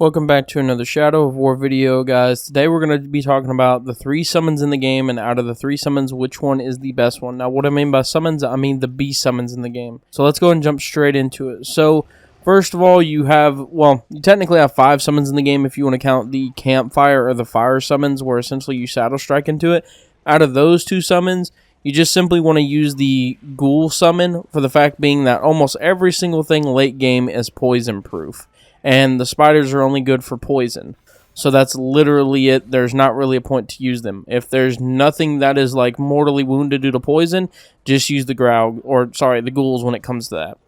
Welcome back to another Shadow of War video, guys. Today we're going to be talking about the 3 summons in the game, and out of the 3 summons, which one is the best one. Now, what I mean by summons, I mean the beast summons in the game. So let's go ahead and jump straight into it. So, first of all, you technically have 5 summons in the game if you want to count the campfire or the fire summons, where essentially you shadow strike into it. Out of those 2 summons, you just simply want to use the ghoul summon, for the fact being that almost every single thing late game is poison proof. And the spiders are only good for poison. So that's literally it. There's not really a point to use them. If there's nothing that is like mortally wounded due to poison, just use the the ghouls when it comes to that.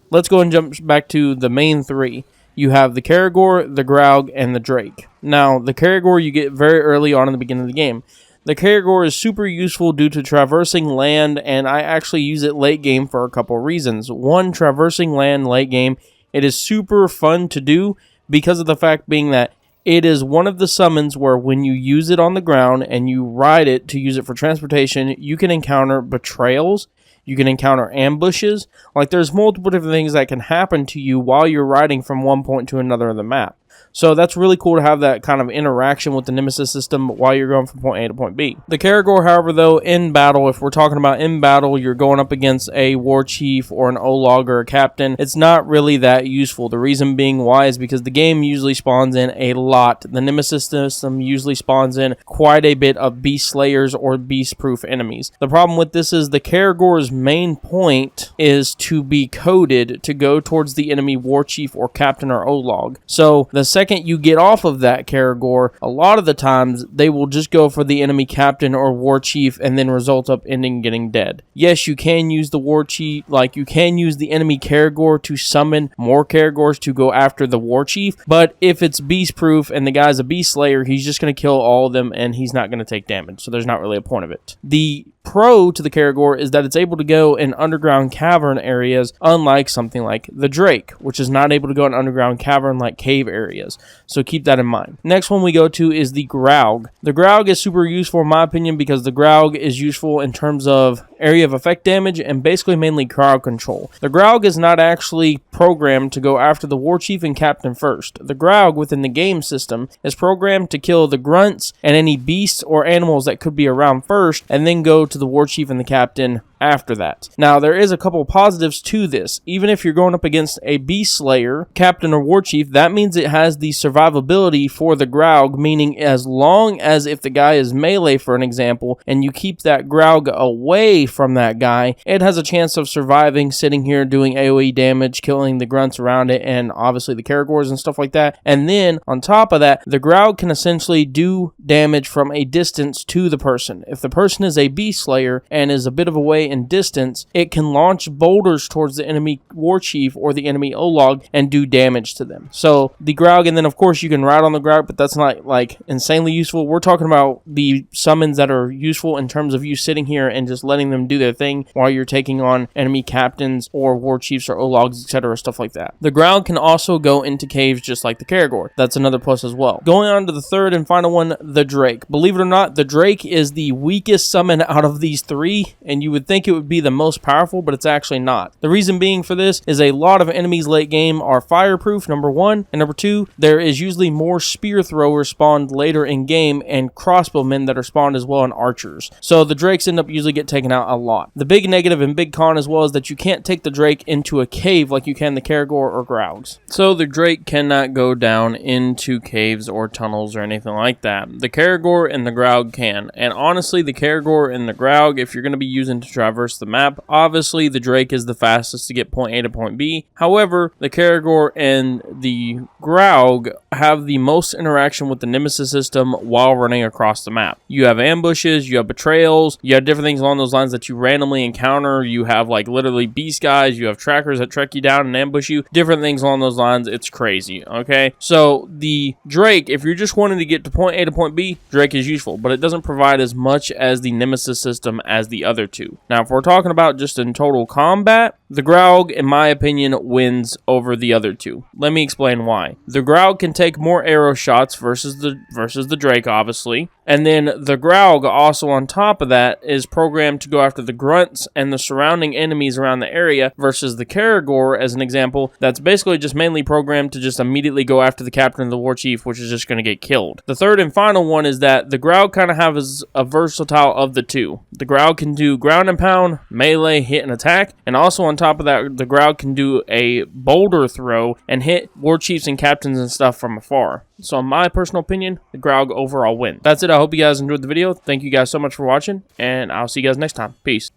Let's go and jump back to the main 3. You have the caragor, the graug, and the drake. Now, the caragor you get very early on in the beginning of the game. The caragor is super useful due to traversing land, and I actually use it late game for a couple reasons. One, traversing land late game, it is super fun to do because of the fact being that it is one of the summons where when you use it on the ground and you ride it to use it for transportation, you can encounter betrayals, you can encounter ambushes. Like, there's multiple different things that can happen to you while you're riding from one point to another of the map. So that's really cool to have that kind of interaction with the Nemesis system while you're going from point A to point B. The caragor, however, though, in battle, if we're talking about in battle, you're going up against a war chief or an olog or a captain, it's not really that useful. The reason being why is because the game usually spawns in a lot. The Nemesis system usually spawns in quite a bit of beast slayers or beast-proof enemies. The problem with this is the caragor's main point is to be coded to go towards the enemy war chief or captain or olog. So the second you get off of that caragor, a lot of the times they will just go for the enemy captain or war chief and then result up ending getting dead. Yes, you can use the war chief, like you can use the enemy caragor to summon more caragors to go after the war chief, but if it's beast proof and the guy's a beast slayer, he's just going to kill all of them and he's not going to take damage, so there's not really a point of it. The pro to the caragor is that it's able to go in underground cavern areas, unlike something like the drake, which is not able to go in underground cavern like cave areas. So keep that in mind. Next one we go to is the graug. The graug is super useful in my opinion because the graug is useful in terms of area of effect damage and basically mainly crowd control. The graug is not actually programmed to go after the war chief and captain first. The graug within the game system is programmed to kill the grunts and any beasts or animals that could be around first, and then go to the war chief and the captain after that. Now, there is a couple positives to this. Even if you're going up against a beast slayer, captain or war chief, that means it has the survivability for the graug, meaning as long as if the guy is melee, for an example, and you keep that graug away from that guy, it has a chance of surviving, sitting here doing AoE damage, killing the grunts around it, and obviously the caragors and stuff like that. And then, on top of that, the graug can essentially do damage from a distance to the person. If the person is a beast slayer and is a bit of a way in distance, it can launch boulders towards the enemy war chief or the enemy olog and do damage to them. So the graug, and then of course you can ride on the graug, but that's not like insanely useful. We're talking about the summons that are useful in terms of you sitting here and just letting them do their thing while you're taking on enemy captains or war chiefs or ologs, etc., stuff like that. The graug can also go into caves just like the caragor. That's another plus as well. Going on to the third and final one, the drake. Believe it or not, the drake is the weakest summon out of these 3, and you would think it would be the most powerful, but it's actually not. The reason being for this is a lot of enemies late game are fireproof, number 1, and number 2, there is usually more spear throwers spawned later in game and crossbowmen that are spawned as well, and archers. So the drakes end up usually get taken out a lot. The big negative and big con as well is that you can't take the drake into a cave like you can the caragor or graugs. So the drake cannot go down into caves or tunnels or anything like that. The caragor and the graug can, and honestly the caragor and the graug, if you're going to be using to traverse the map, obviously the drake is the fastest to get point A to point B. However, the caragor and the graug have the most interaction with the Nemesis system while running across the map. You have ambushes, you have betrayals, you have different things along those lines that you randomly encounter. You have like literally beast guys, you have trackers that track you down and ambush you, different things along those lines. It's crazy, okay? So the drake, if you're just wanting to get to point A to point B, drake is useful, but it doesn't provide as much as the Nemesis system as the other 2. Now, if we're talking about just in total combat, The graug, in my opinion, wins over the other two. Let me explain why. The graug can take more arrow shots versus the drake, obviously. And then the graug, also on top of that, is programmed to go after the grunts and the surrounding enemies around the area, versus the caragor, as an example, that's basically just mainly programmed to just immediately go after the captain of the war chief, which is just going to get killed. The third and final one is that the graug kind of has a versatile of the two. The graug can do ground and pound, melee, hit, and attack, and also on top of that, the graug can do a boulder throw and hit war chiefs and captains and stuff from afar. So in my personal opinion, the graug overall win. That's it. I hope you guys enjoyed the video. Thank you guys so much for watching, and I'll see you guys next time. Peace.